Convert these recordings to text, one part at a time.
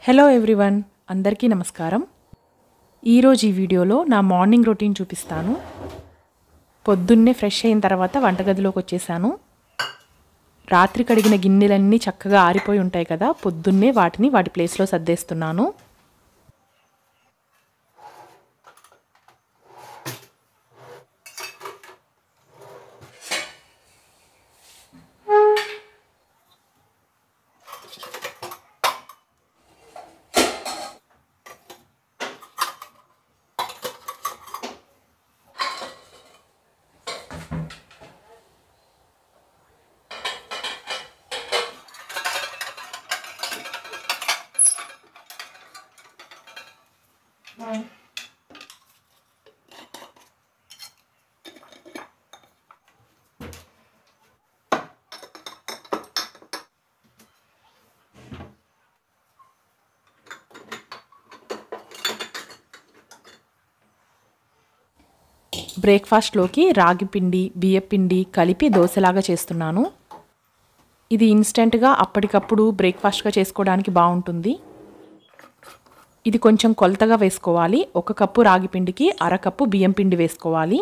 Hello everyone, అందరికీ నమస్కారం. ఈరోజు ఈ వీడియోలో నా మార్నింగ్ రొటీన్ చూపిస్తాను. పొద్దున్నే ఫ్రెష్ అయిన తర్వాత వంటగదిలోకి వచ్చేసాను. రాత్రి కడిగిన గిన్నెలన్నీ చక్కగా ఆరిపోయి ఉంటాయి కదా, పొద్దున్నే వాటిని వాటి ప్లేస్లో సర్దేస్తున్నాను. బ్రేక్ఫాస్ట్లోకి రాగి పిండి, బియ్యపిండి కలిపి దోశలాగా చేస్తున్నాను. ఇది ఇన్స్టెంట్గా అప్పటికప్పుడు బ్రేక్ఫాస్ట్గా చేసుకోవడానికి బాగుంటుంది. ఇది కొంచెం కొలతగా వేసుకోవాలి. 1 కప్పు రాగి పిండికి 1/2 కప్పు బియ్యం పిండి వేసుకోవాలి.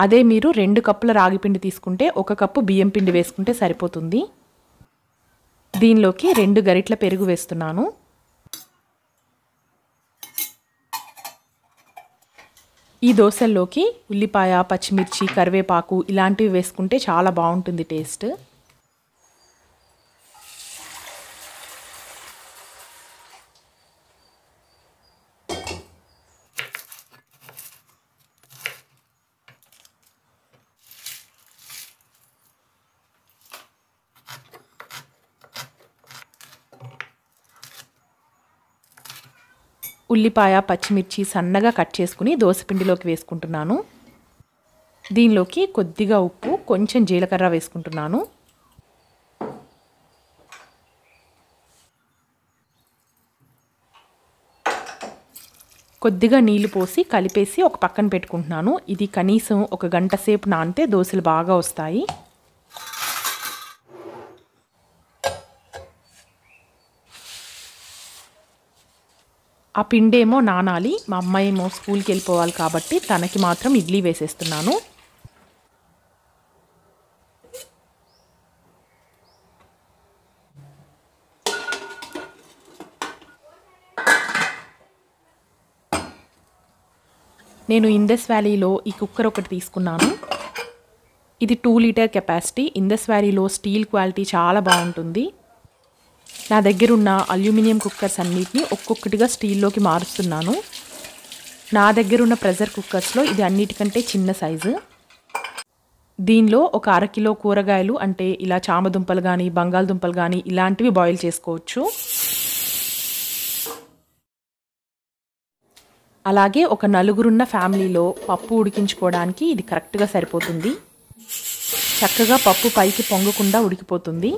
అదే మీరు 2 కప్పుల రాగి పిండి తీసుకుంటే 1 కప్పు బియ్యం పిండి వేసుకుంటే సరిపోతుంది. దీనిలోకి 2 గరిటెల పెరుగు వేస్తున్నాను. ఈ దోశల్లోకి ఉల్లిపాయ, పచ్చిమిర్చి, కరివేపాకు ఇలాంటివి వేసుకుంటే చాలా బాగుంటుంది టేస్ట్. ఉల్లిపాయ, పచ్చిమిర్చి సన్నగా కట్ చేసుకుని దోసపిండిలోకి వేసుకుంటున్నాను. దీనిలోకి కొద్దిగా ఉప్పు, కొంచెం జీలకర్ర వేసుకుంటున్నాను. కొద్దిగా నీళ్లు పోసి కలిపేసి ఒక పక్కన పెట్టుకుంటున్నాను. ఇది కనీసం 1 గంట సేపు నానితే దోశలు బాగా వస్తాయి. ఆ పిండేమో నానాలి. మా అమ్మాయి ఏమో స్కూల్కి వెళ్ళిపోవాలి కాబట్టి తనకి మాత్రం ఇడ్లీ వేసేస్తున్నాను. నేను ఇండస్ వ్యాలీలో ఈ కుక్కర్ ఒకటి తీసుకున్నాను. ఇది 2 లీటర్ కెపాసిటీ. ఇండస్ వ్యాలీలో స్టీల్ క్వాలిటీ చాలా బాగుంటుంది. నా దగ్గర ఉన్న అల్యూమినియం కుక్కర్స్ అన్నిటిని ఒక్కొక్కటిగా స్టీల్లోకి మారుస్తున్నాను. నా దగ్గర ఉన్న ప్రెషర్ కుక్కర్స్లో ఇది అన్నిటికంటే చిన్న సైజు. దీనిలో ఒక 1/2 కిలో కూరగాయలు అంటే ఇలా చామదుంపలు కానీ, బంగాళదుంపలు కానీ ఇలాంటివి బాయిల్ చేసుకోవచ్చు. అలాగే ఒక 4 ఫ్యామిలీలో పప్పు ఉడికించుకోవడానికి ఇది కరెక్ట్గా సరిపోతుంది. చక్కగా పప్పు పైకి పొంగకుండా ఉడికిపోతుంది.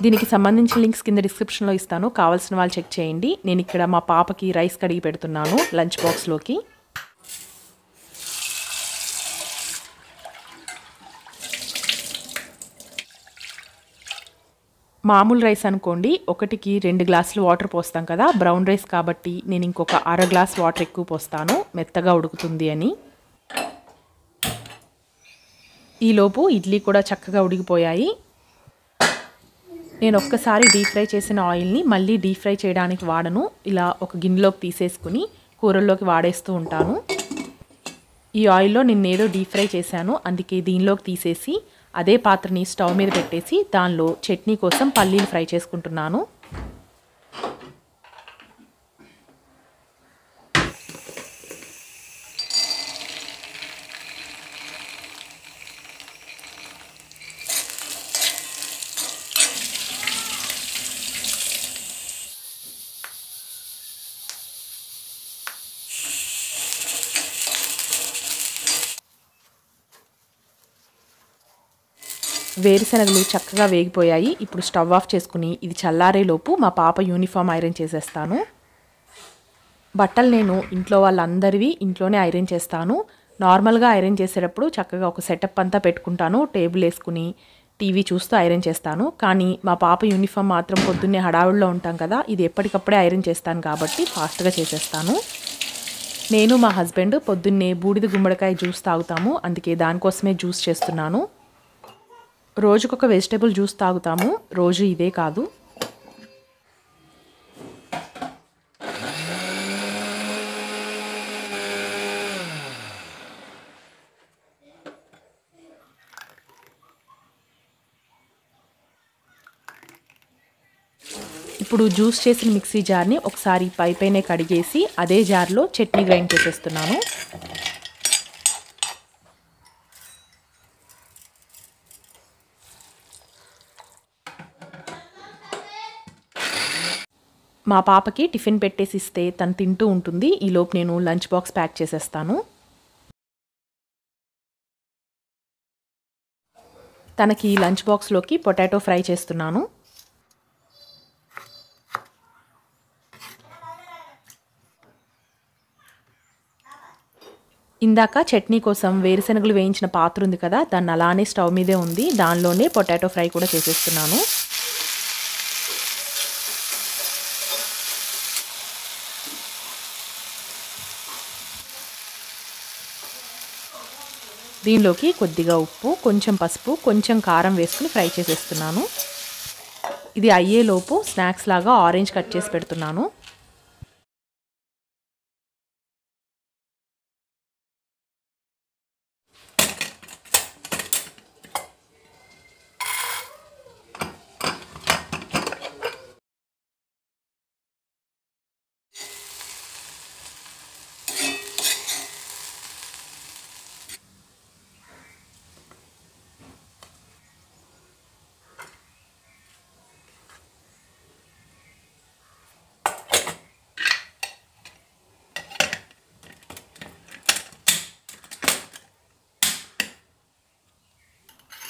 దీనికి సంబంధించిన లింక్స్ కింద డిస్క్రిప్షన్లో ఇస్తాను, కావాల్సిన వాళ్ళు చెక్ చేయండి. నేను ఇక్కడ మా పాపకి రైస్ కడిగి పెడుతున్నాను లంచ్ బాక్స్లోకి. మామూలు రైస్ అనుకోండి, 1కి 2 గ్లాసులు వాటర్ పోస్తాం కదా. బ్రౌన్ రైస్ కాబట్టి నేను ఇంకొక 1/2 గ్లాస్ వాటర్ ఎక్కువ పోస్తాను, మెత్తగా ఉడుకుతుంది అని. ఈలోపు ఇడ్లీ కూడా చక్కగా ఉడికిపోయాయి. నేను ఒక్కసారి డీప్ ఫ్రై చేసిన ఆయిల్ని మళ్ళీ డీప్ ఫ్రై చేయడానికి వాడను. ఇలా ఒక గిన్నెలోకి తీసేసుకుని కూరల్లోకి వాడేస్తూ ఉంటాను. ఈ ఆయిల్లో నేనేదో డీప్ ఫ్రై చేశాను, అందుకే దీనిలోకి తీసేసి అదే పాత్రని స్టవ్ మీద పెట్టేసి దానిలో చట్నీ కోసం పల్లీలు ఫ్రై చేసుకుంటున్నాను. వేరుశనగలు చక్కగా వేగిపోయాయి. ఇప్పుడు స్టవ్ ఆఫ్ చేసుకుని ఇది చల్లారేలోపు మా పాప యూనిఫామ్ ఐరన్ చేసేస్తాను. బట్టలు నేను ఇంట్లో వాళ్ళందరివి ఇంట్లోనే ఐరన్ చేస్తాను. నార్మల్గా ఐరన్ చేసేటప్పుడు చక్కగా ఒక సెటప్ అంతా పెట్టుకుంటాను. టేబుల్ వేసుకుని టీవీ చూస్తూ ఐరన్ చేస్తాను. కానీ మా పాప యూనిఫామ్ మాత్రం పొద్దున్నే హడావుడిలో ఉంటాం కదా, ఇది ఎప్పటికప్పుడే ఐరన్ చేస్తాను కాబట్టి ఫాస్ట్గా చేసేస్తాను. నేను మా హస్బెండ్ పొద్దున్నే బూడిద గుమ్మడికాయ జ్యూస్ తాగుతాము, అందుకే దానికోసమే జ్యూస్ చేస్తున్నాను. రోజుకొక వెజిటేబుల్ జ్యూస్ తాగుతాము, రోజు ఇదే కాదు. ఇప్పుడు జ్యూస్ చేసిన మిక్సీ జార్ని ఒకసారి పైపైనే కడిగేసి అదే జార్లో చట్నీ గ్రైండ్ చేసేస్తున్నాను. మా పాపకి టిఫిన్ పెట్టేసి ఇస్తే తను తింటూ ఉంటుంది. ఈలోపు నేను లంచ్ బాక్స్ ప్యాక్ చేసేస్తాను. తనకి లంచ్ బాక్స్లోకి పొటాటో ఫ్రై చేస్తున్నాను. ఇందాక చట్నీ కోసం వేరుశనగలు వేయించిన పాత్ర ఉంది కదా, దాన్ని అలానే స్టవ్ మీదే ఉంది, దానిలోనే పొటాటో ఫ్రై కూడా చేసేస్తున్నాను. దీనిలోకి కొద్దిగా ఉప్పు, కొంచెం పసుపు, కొంచెం కారం వేసుకుని ఫ్రై చేసేస్తున్నాను. ఇది అయ్యేలోపు స్నాక్స్ లాగా ఆరెంజ్ కట్ చేసి పెడుతున్నాను.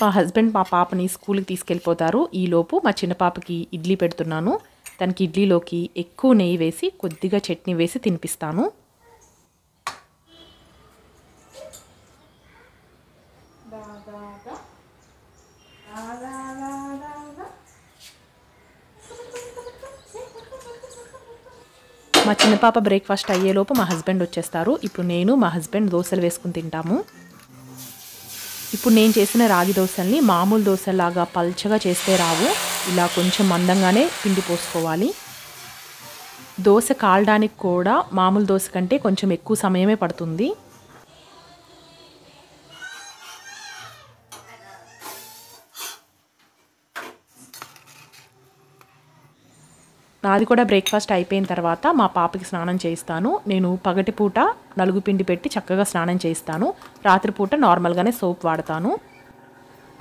మా హస్బెండ్ మా పాపని స్కూల్కి తీసుకెళ్ళిపోతారు. ఈలోపు మా చిన్న పాపకి ఇడ్లీ పెడుతున్నాను. తనకి ఇడ్లీలోకి ఎక్కువ నెయ్యి వేసి కొద్దిగా చట్నీ వేసి తినిపిస్తాను. మా చిన్న పాప బ్రేక్ఫాస్ట్ అయ్యేలోపు మా హస్బెండ్ వచ్చేస్తారు. ఇప్పుడు నేను మా హస్బెండ్ దోశలు వేసుకుని తింటాము. ఇప్పుడు నేను చేసిన రాగి దోశల్ని మామూలు దోశలాగా పల్చగా చేస్తే రావు, ఇలా కొంచెం మందంగానే పిండి పోసుకోవాలి. దోశ కాలడానికి కూడా మామూలు దోశ కంటే కొంచెం ఎక్కువ సమయమే పడుతుంది. నాది కూడా బ్రేక్ఫాస్ట్ అయిపోయిన తర్వాత మా పాపకి స్నానం చేయిస్తాను. నేను పగటిపూట నలుగు పిండి పెట్టి చక్కగా స్నానం చేయిస్తాను, రాత్రిపూట నార్మల్గానే సోప్ వాడతాను.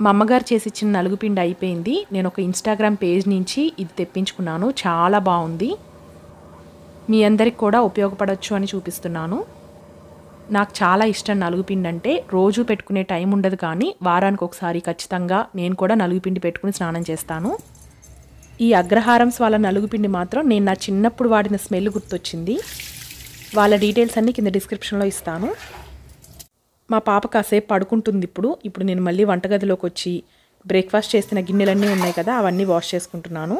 మా అమ్మగారు చేసి ఇచ్చిన నలుగు పిండి అయిపోయింది. నేను ఒక ఇన్స్టాగ్రామ్ పేజ్ నుంచి ఇది తెప్పించుకున్నాను, చాలా బాగుంది. మీ అందరికి కూడా ఉపయోగపడవచ్చు అని చూపిస్తున్నాను. నాకు చాలా ఇష్టం నలుగు పిండి అంటే. రోజు పెట్టుకునే టైం ఉండదు, కానీ వారానికి ఒకసారి ఖచ్చితంగా నేను కూడా నలుగు పిండి పెట్టుకుని స్నానం చేస్తాను. ఈ అగ్రహారమ్స్ వాళ్ళ నలుగుపిండి మాత్రం నేను నా చిన్నప్పుడు వాడిన స్మెల్ గుర్తొచ్చింది. వాళ్ళ డీటెయిల్స్ అన్నీ కింద డిస్క్రిప్షన్లో ఇస్తాను. మా పాప కాసేపు పడుకుంటుంది. ఇప్పుడు నేను మళ్ళీ వంటగదిలోకి వచ్చి బ్రేక్ఫాస్ట్ చేసిన గిన్నెలన్నీ ఉన్నాయి కదా, అవన్నీ వాష్ చేసుకుంటున్నాను.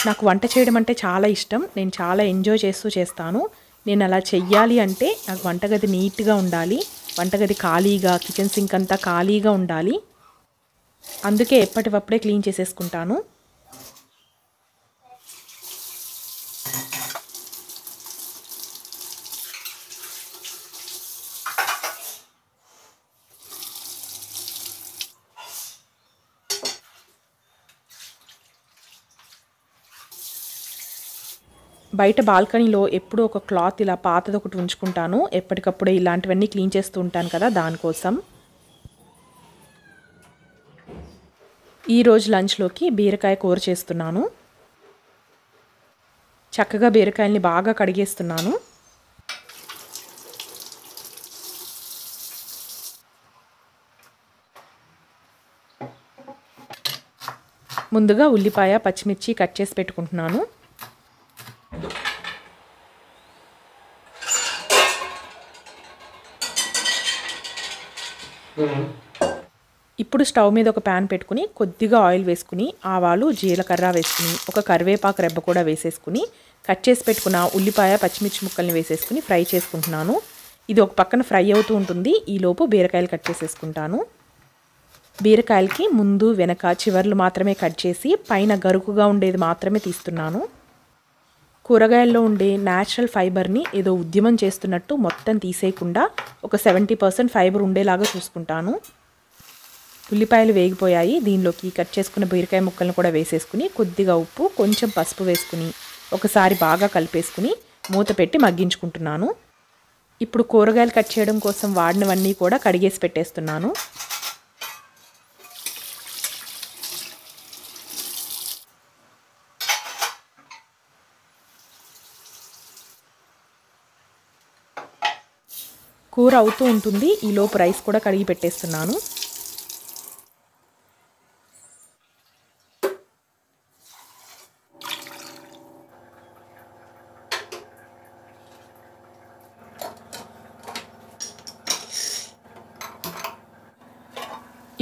నాకు వంట చేయడం అంటే చాలా ఇష్టం, నేను చాలా ఎంజాయ్ చేస్తూ చేస్తాను. నేను అలా చెయ్యాలి అంటే నాకు వంటగది నీట్గా ఉండాలి, వంటగది ఖాళీగా, కిచెన్ సింక్ అంతా ఖాళీగా ఉండాలి. అందుకే ఎప్పటికప్పుడే క్లీన్ చేసేసుకుంటాను. బయట బాల్కనీలో ఎప్పుడూ ఒక క్లాత్ ఇలా పాతది ఒకటి ఉంచుకుంటాను, ఎప్పటికప్పుడే ఇలాంటివన్నీ క్లీన్ చేస్తూ ఉంటాను కదా, దానికోసం. ఈరోజు లంచ్లోకి బీరకాయ కూర చేస్తున్నాను. చక్కగా బీరకాయల్ని బాగా కడిగేస్తున్నాను. ముందుగా ఉల్లిపాయ, పచ్చిమిర్చి కట్ చేసి పెట్టుకుంటున్నాను. ఇప్పుడు స్టవ్ మీద ఒక ప్యాన్ పెట్టుకుని కొద్దిగా ఆయిల్ వేసుకుని ఆవాలు జీలకర్ర వేసుకుని ఒక కరివేపాకు రెబ్బ కూడా వేసేసుకుని కట్ చేసి పెట్టుకున్న ఉల్లిపాయ పచ్చిమిర్చి ముక్కల్ని వేసేసుకుని ఫ్రై చేసుకుంటున్నాను. ఇది ఒక పక్కన ఫ్రై అవుతూ ఉంటుంది. ఈలోపు బీరకాయలు కట్ చేసేసుకుంటాను. బీరకాయలకి ముందు వెనక చివర్లు మాత్రమే కట్ చేసి పైన గరుకుగా ఉండేది మాత్రమే తీస్తున్నాను. కూరగాయల్లో ఉండే న్యాచురల్ ఫైబర్ని ఏదో ఉద్యమం చేస్తున్నట్టు మొత్తం తీసేయకుండా ఒక 70% ఫైబర్ ఉండేలాగా చూసుకుంటాను. ఉల్లిపాయలు వేగిపోయాయి. దీనిలోకి కట్ చేసుకున్న బీరకాయ ముక్కలను కూడా వేసేసుకుని కొద్దిగా ఉప్పు కొంచెం పసుపు వేసుకుని ఒకసారి బాగా కలిపేసుకుని మూత పెట్టి మగ్గించుకుంటున్నాను. ఇప్పుడు కూరగాయలు కట్ చేయడం కోసం వాడినవన్నీ కూడా కడిగేసి పెట్టేస్తున్నాను. కూర అవుతూ ఉంటుంది. ఈలోపు రైస్ కూడా కడిగి పెట్టేస్తున్నాను.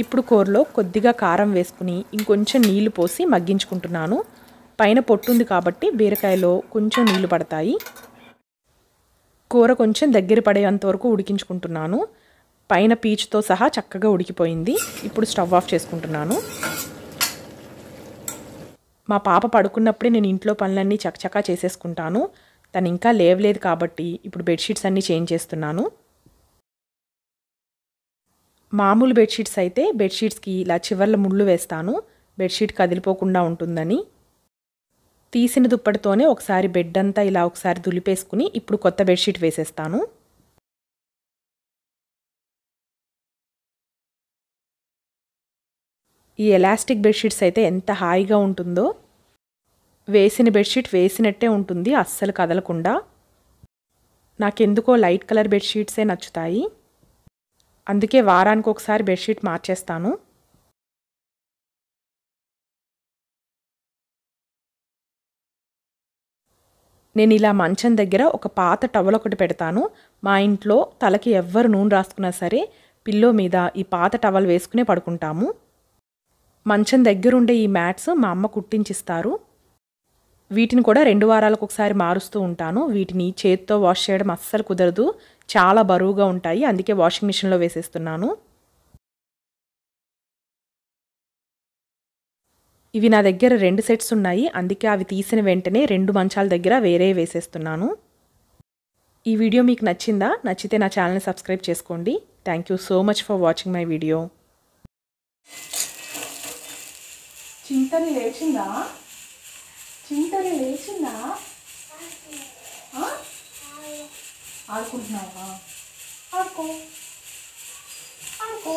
ఇప్పుడు కూరలో కొద్దిగా కారం వేసుకుని ఇంకొంచెం నీళ్లు పోసి మగ్గించుకుంటున్నాను. పైన పొట్టుంది కాబట్టి బీరకాయలో కొంచెం నీళ్లు పడతాయి. కూర కొంచెం దగ్గర పడేంత వరకు ఉడికించుకుంటున్నాను. పైన పీచుతో సహా చక్కగా ఉడికిపోయింది. ఇప్పుడు స్టవ్ ఆఫ్ చేసుకుంటున్నాను. మా పాప పడుకున్నప్పుడే నేను ఇంట్లో పనులన్నీ చకచకా చేసేసుకుంటాను. తను ఇంకా లేవలేదు కాబట్టి ఇప్పుడు బెడ్షీట్స్ అన్నీ చేంజ్ చేస్తున్నాను. మామూలు బెడ్షీట్స్ అయితే బెడ్షీట్స్కి ఇలా చివర్ల ముళ్ళు వేస్తాను, బెడ్షీట్ కదిలిపోకుండా ఉంటుందని. తీసిన దుప్పటితోనే ఒకసారి బెడ్ అంతా ఇలా ఒకసారి దులిపేసుకుని ఇప్పుడు కొత్త బెడ్షీట్ వేసేస్తాను. ఈ ఎలాస్టిక్ బెడ్షీట్స్ అయితే ఎంత హాయిగా ఉంటుందో. వేసిన బెడ్షీట్ వేసినట్టే ఉంటుంది, అస్సలు కదలకుండా. నాకెందుకో లైట్ కలర్ బెడ్షీట్సే నచ్చుతాయి. అందుకే వారానికి ఒకసారి బెడ్షీట్ మార్చేస్తాను. నేను ఇలా మంచం దగ్గర ఒక పాత టవల్ ఒకటి పెడతాను. మా ఇంట్లో తలకి ఎవ్వరు నూనె రాసుకున్నా సరే పిల్లో మీద ఈ పాత టవల్ వేసుకునే పడుకుంటాము. మంచం దగ్గరుండే ఈ మ్యాట్స్ మా అమ్మ కుట్టించిస్తారు. వీటిని కూడా 2 వారాలకు ఒకసారి మారుస్తూ ఉంటాను. వీటిని చేత్తో వాష్ చేయడం అస్సలు కుదరదు, చాలా బరువుగా ఉంటాయి. అందుకే వాషింగ్ మిషన్లో వేసేస్తున్నాను. ఇవి నా దగ్గర 2 సెట్స్ ఉన్నాయి. అందుకే అవి తీసిన వెంటనే 2 మంచాల దగ్గర వేరే వేసేస్తున్నాను. ఈ వీడియో మీకు నచ్చిందా? నచ్చితే నా ఛానల్ని సబ్స్క్రైబ్ చేసుకోండి. Thank you so much for watching my video. చింతని లేచిందా? చింతని లేచిందా? ఆడుకుంటున్నావా? ఆడుకో ఆడుకో.